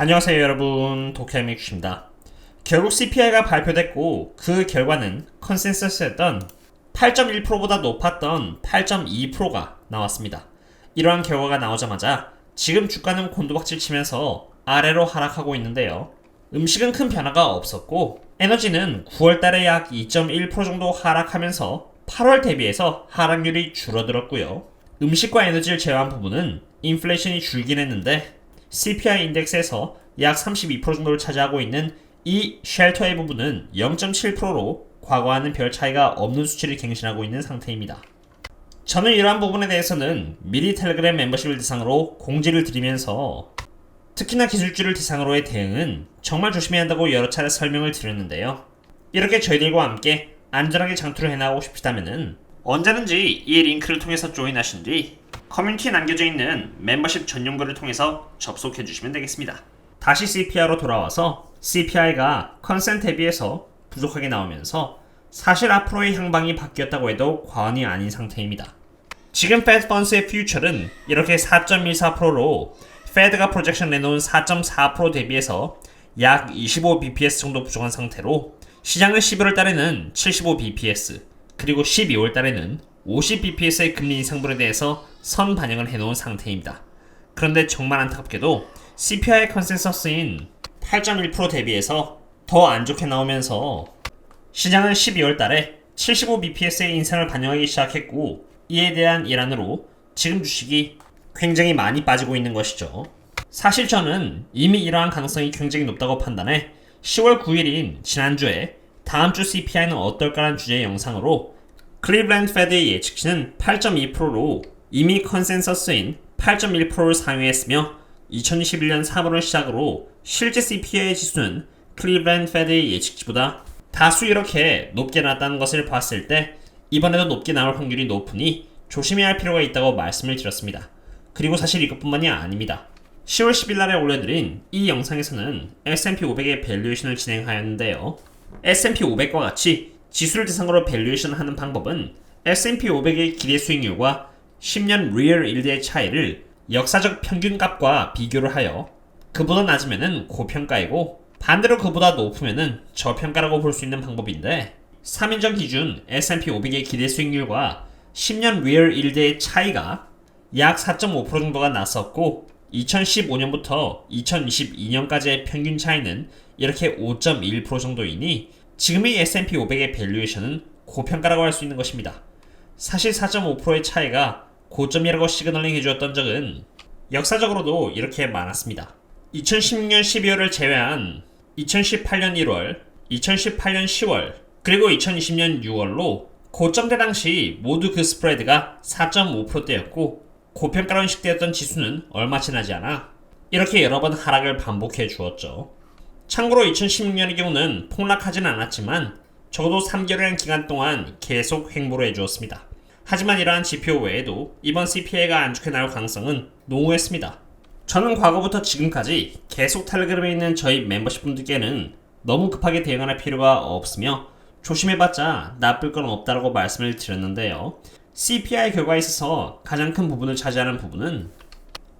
안녕하세요 여러분, 도쿄MX입니다. 결국 CPI가 발표됐고 그 결과는 컨센서스였던 8.1%보다 높았던 8.2%가 나왔습니다. 이러한 결과가 나오자마자 지금 주가는 곤두박질 치면서 아래로 하락하고 있는데요. 음식은 큰 변화가 없었고 에너지는 9월달에 약 2.1% 정도 하락하면서 8월 대비해서 하락률이 줄어들었고요. 음식과 에너지를 제외한 부분은 인플레이션이 줄긴 했는데 CPI 인덱스에서 약 32% 정도를 차지하고 있는 이 쉘터의 부분은 0.7%로 과거와는 별 차이가 없는 수치를 갱신하고 있는 상태입니다. 저는 이러한 부분에 대해서는 미리 텔레그램 멤버십을 대상으로 공지를 드리면서 특히나 기술주를 대상으로의 대응은 정말 조심해야 한다고 여러 차례 설명을 드렸는데요. 이렇게 저희들과 함께 안전하게 장투를 해나가고 싶으시다면 언제든지 이 링크를 통해서 조인하신 뒤 커뮤니티에 남겨져 있는 멤버십 전용글을 통해서 접속해 주시면 되겠습니다. 다시 CPI로 돌아와서 CPI가 컨센 대비해서 부족하게 나오면서 사실 앞으로의 향방이 바뀌었다고 해도 과언이 아닌 상태입니다. 지금 Fed Funds의 퓨처는 이렇게 4.14%로 Fed가 프로젝션 내놓은 4.4% 대비해서 약 25bps 정도 부족한 상태로 시장은 11월 달에는 75bps 그리고 12월 달에는 50bps의 금리 인상분에 대해서 선 반영을 해놓은 상태입니다. 그런데 정말 안타깝게도 CPI 컨센서스인 8.1% 대비해서 더 안 좋게 나오면서 시장은 12월 달에 75bps의 인상을 반영하기 시작했고 이에 대한 일환으로 지금 주식이 굉장히 많이 빠지고 있는 것이죠. 사실 저는 이미 이러한 가능성이 굉장히 높다고 판단해 10월 9일인 지난주에 다음주 CPI는 어떨까라는 주제의 영상으로 클리블랜드 페드의 예측치는 8.2%로 이미 컨센서스인 8.1%를 상회했으며 2021년 3월을 시작으로 실제 CPI 지수는 클리블랜드 페드의 예측치보다 다수 이렇게 높게 나왔다는 것을 봤을 때 이번에도 높게 나올 확률이 높으니 조심해야 할 필요가 있다고 말씀을 드렸습니다. 그리고 사실 이것뿐만이 아닙니다. 10월 10일날에 올려드린 이 영상에서는 S&P 500의 밸류에이션을 진행하였는데요. S&P 500과 같이 지수를 대상으로 밸류에이션 하는 방법은 S&P 500의 기대 수익률과 10년 리얼 일드의 차이를 역사적 평균값과 비교를 하여 그보다 낮으면 고평가이고 반대로 그보다 높으면 저평가라고 볼 수 있는 방법인데 3일 전 기준 S&P 500의 기대 수익률과 10년 리얼 일드의 차이가 약 4.5% 정도가 났었고 2015년부터 2022년까지의 평균 차이는 이렇게 5.1% 정도이니 지금의 S&P 500의 밸류에이션은 고평가라고 할 수 있는 것입니다. 사실 4.5%의 차이가 고점이라고 시그널링 해주었던 적은 역사적으로도 이렇게 많았습니다. 2016년 12월을 제외한 2018년 1월, 2018년 10월, 그리고 2020년 6월로 고점대 당시 모두 그 스프레드가 4.5%대였고 고평가로 인식되었던 지수는 얼마 지나지 않아 이렇게 여러 번 하락을 반복해 주었죠. 참고로 2016년의 경우는 폭락하진 않았지만 적어도 3개월이라는 기간 동안 계속 횡보를 해주었습니다. 하지만 이러한 지표 외에도 이번 CPI가 안 좋게 나올 가능성은 농후했습니다. 저는 과거부터 지금까지 계속 텔레그램에 있는 저희 멤버십 분들께는 너무 급하게 대응할 필요가 없으며 조심해봤자 나쁠 건 없다라고 말씀을 드렸는데요. CPI 결과에 있어서 가장 큰 부분을 차지하는 부분은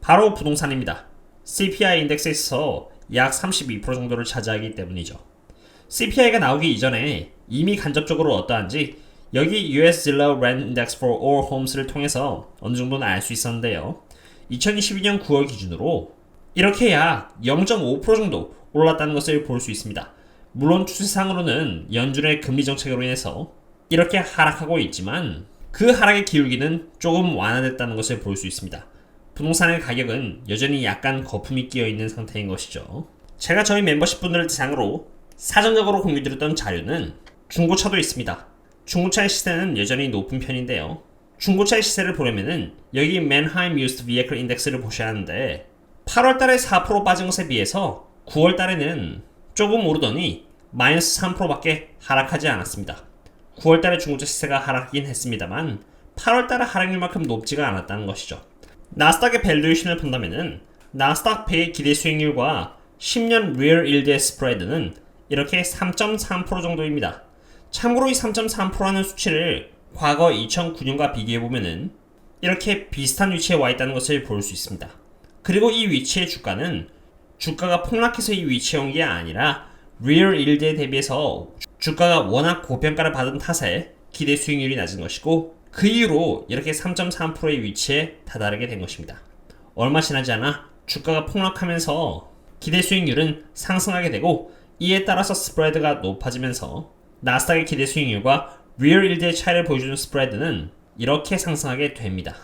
바로 부동산입니다. CPI 인덱스에 있어서 약 32% 정도를 차지하기 때문이죠. CPI가 나오기 이전에 이미 간접적으로 어떠한지 여기 US Zillow Rent Index for All Homes를 통해서 어느 정도는 알 수 있었는데요. 2022년 9월 기준으로 이렇게 약 0.5% 정도 올랐다는 것을 볼 수 있습니다. 물론 추세상으로는 연준의 금리 정책으로 인해서 이렇게 하락하고 있지만 그 하락의 기울기는 조금 완화됐다는 것을 볼 수 있습니다. 부동산의 가격은 여전히 약간 거품이 끼어있는 상태인 것이죠. 제가 저희 멤버십 분들을 대상으로 사전적으로 공유드렸던 자료는 중고차도 있습니다. 중고차의 시세는 여전히 높은 편인데요. 중고차의 시세를 보려면은 여기 Manheim Used Vehicle Index를 보셔야 하는데 8월달에 4% 빠진 것에 비해서 9월달에는 조금 오르더니 마이너스 3%밖에 하락하지 않았습니다. 9월달에 중고차 시세가 하락하긴 했습니다만 8월달에 하락률만큼 높지가 않았다는 것이죠. 나스닥의 밸류에이션을 본다면은 나스닥 배의 기대 수익률과 10년 리얼 일드의 스프레드는 이렇게 3.3% 정도입니다. 참고로 이 3.3%라는 수치를 과거 2009년과 비교해보면은 이렇게 비슷한 위치에 와 있다는 것을 볼 수 있습니다. 그리고 이 위치의 주가는 주가가 폭락해서 이 위치에 온 게 아니라 리얼 일드에 대비해서 주가가 워낙 고평가를 받은 탓에 기대 수익률이 낮은 것이고 그 이후로 이렇게 3.3%의 위치에 다다르게 된 것입니다. 얼마 지나지 않아 주가가 폭락하면서 기대 수익률은 상승하게 되고 이에 따라서 스프레드가 높아지면서 나스닥의 기대 수익률과 리얼 일드의 차이를 보여주는 스프레드는 이렇게 상승하게 됩니다.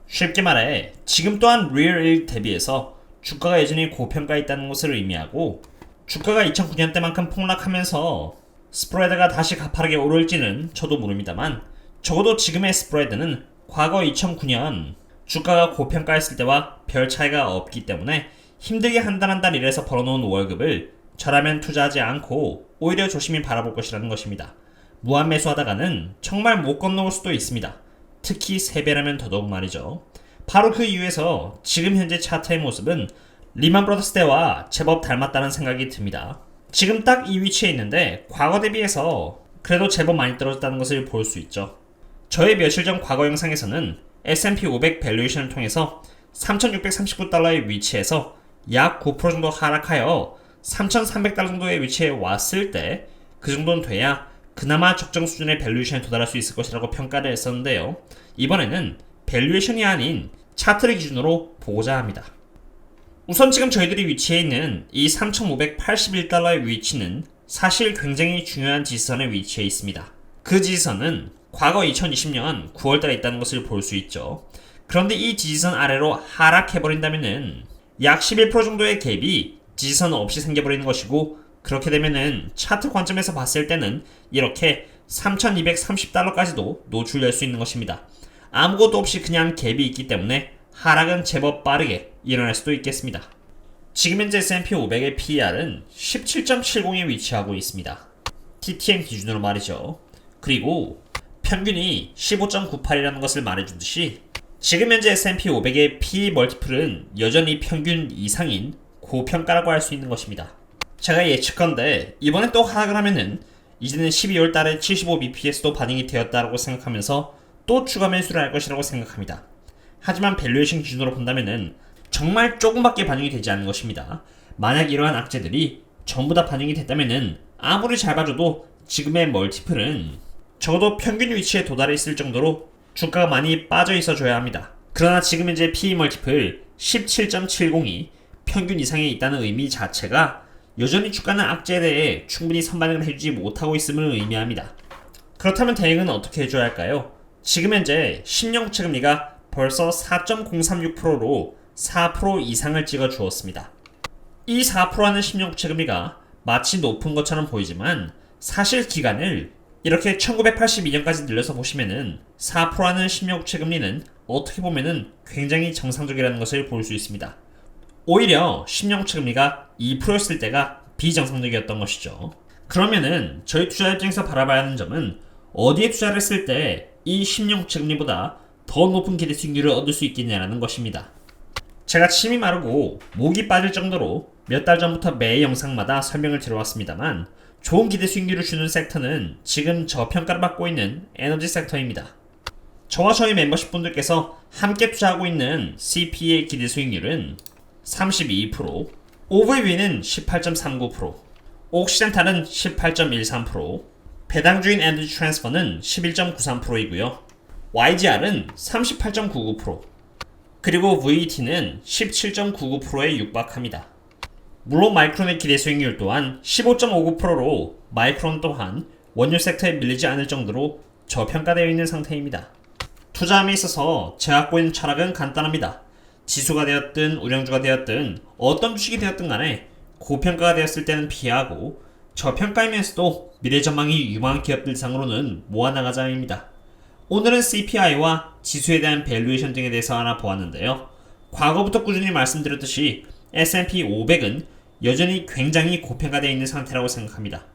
쉽게 말해 지금 또한 리얼 일드 대비해서 주가가 여전히 고평가에 있다는 것을 의미하고 주가가 2009년 때만큼 폭락하면서 스프레드가 다시 가파르게 오를지는 저도 모릅니다만 적어도 지금의 스프레드는 과거 2009년 주가가 고평가했을 때와 별 차이가 없기 때문에 힘들게 한 달 한 달 일해서 벌어놓은 월급을 저라면 투자하지 않고 오히려 조심히 바라볼 것이라는 것입니다. 무한 매수하다가는 정말 못 건너올 수도 있습니다. 특히 3배라면 더더욱 말이죠. 바로 그 이유에서 지금 현재 차트의 모습은 리만 브러더스 때와 제법 닮았다는 생각이 듭니다. 지금 딱 이 위치에 있는데 과거 대비해서 그래도 제법 많이 떨어졌다는 것을 볼 수 있죠. 저의 며칠 전 과거 영상에서는 S&P 500 밸류에이션을 통해서 3,639달러의 위치에서 약 9% 정도 하락하여 3,300달러 정도의 위치에 왔을 때 그 정도는 돼야 그나마 적정 수준의 밸류에이션에 도달할 수 있을 것이라고 평가를 했었는데요. 이번에는 밸류에이션이 아닌 차트를 기준으로 보고자 합니다. 우선 지금 저희들이 위치해 있는 이 3,581달러의 위치는 사실 굉장히 중요한 지지선에 위치해 있습니다. 그 지지선은 과거 2020년 9월달에 있다는 것을 볼 수 있죠. 그런데 이 지지선 아래로 하락해버린다면은 약 11% 정도의 갭이 지지선 없이 생겨버리는 것이고 그렇게 되면은 차트 관점에서 봤을 때는 이렇게 3,230달러까지도 노출될 수 있는 것입니다. 아무것도 없이 그냥 갭이 있기 때문에 하락은 제법 빠르게 일어날 수도 있겠습니다. 지금 현재 S&P 500의 PER은 17.70에 위치하고 있습니다. TTM 기준으로 말이죠. 그리고 평균이 15.98이라는 것을 말해주듯이 지금 현재 S&P 500의 PE 멀티플은 여전히 평균 이상인 고평가라고 할 수 있는 것입니다. 제가 예측컨대 이번에 또 하락을 하면은 이제는 12월 달에 75bps도 반영이 되었다고 생각하면서 또 추가 매수를 할 것이라고 생각합니다. 하지만 밸류에이션 기준으로 본다면은 정말 조금밖에 반영이 되지 않는 것입니다. 만약 이러한 악재들이 전부 다 반영이 됐다면은 아무리 잘 봐줘도 지금의 멀티플은 적어도 평균 위치에 도달해 있을 정도로 주가가 많이 빠져 있어 줘야 합니다. 그러나 지금 현재 PE 멀티플 17.70이 평균 이상에 있다는 의미 자체가 여전히 주가는 악재에 대해 충분히 선반영을 해주지 못하고 있음을 의미합니다. 그렇다면 대응은 어떻게 해줘야 할까요? 지금 현재 10년 국채 금리가 벌써 4.036%로 4% 이상을 찍어 주었습니다. 이 4%라는 10년 국채 금리가 마치 높은 것처럼 보이지만 사실 기간을 이렇게 1982년까지 늘려서 보시면은 4%라는 10년 국채 금리는 어떻게 보면은 굉장히 정상적이라는 것을 볼 수 있습니다. 오히려 10년 국채 금리가 2%였을 때가 비정상적이었던 것이죠. 그러면은 저희 투자 입장에서 바라봐야 하는 점은 어디에 투자를 했을 때 이 10년 국채 금리보다 더 높은 기대 수익률을 얻을 수 있겠냐라는 것입니다. 제가 침이 마르고 목이 빠질 정도로 몇 달 전부터 매 영상마다 설명을 드려왔습니다만 좋은 기대 수익률을 주는 섹터는 지금 저평가를 받고 있는 에너지 섹터입니다. 저와 저희 멤버십 분들께서 함께 투자하고 있는 CP의 기대 수익률은 32%, OVW는 18.39%, 옥시덴탈은 18.13%, 배당주인 에너지 트랜스퍼는 11.93%이고요. YGR은 38.99%, 그리고 VET는 17.99%에 육박합니다. 물론 마이크론의 기대 수익률 또한 15.59%로 마이크론 또한 원유 섹터에 밀리지 않을 정도로 저평가되어 있는 상태입니다. 투자함에 있어서 제가 갖고 있는 철학은 간단합니다. 지수가 되었든 우량주가 되었든 어떤 주식이 되었든 간에 고평가가 되었을 때는 피하고 저평가이면서도 미래 전망이 유망한 기업들 상으로는 모아나가자 합니다. 오늘은 CPI와 지수에 대한 밸류에이션 등에 대해서 하나 보았는데요. 과거부터 꾸준히 말씀드렸듯이 S&P 500은 여전히 굉장히 고평가되어 있는 상태라고 생각합니다.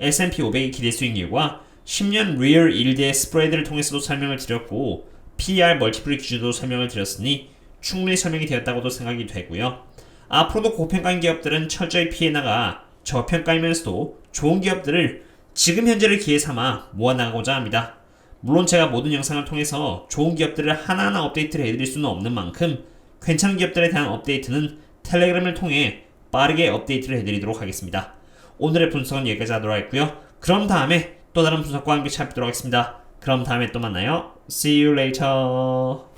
S&P 500의 기대 수익률과 10년 리얼 일드의 스프레드를 통해서도 설명을 드렸고 PER 멀티플 기준으로 설명을 드렸으니 충분히 설명이 되었다고도 생각이 되고요. 앞으로도 고평가인 기업들은 철저히 피해나가 저평가이면서도 좋은 기업들을 지금 현재를 기회 삼아 모아나가고자 합니다. 물론 제가 모든 영상을 통해서 좋은 기업들을 하나하나 업데이트를 해드릴 수는 없는 만큼 괜찮은 기업들에 대한 업데이트는 텔레그램을 통해 빠르게 업데이트를 해드리도록 하겠습니다. 오늘의 분석은 여기까지 하도록 하겠고요. 그럼 다음에 또 다른 분석과 함께 찾아뵙도록 하겠습니다. 그럼 다음에 또 만나요. See you later.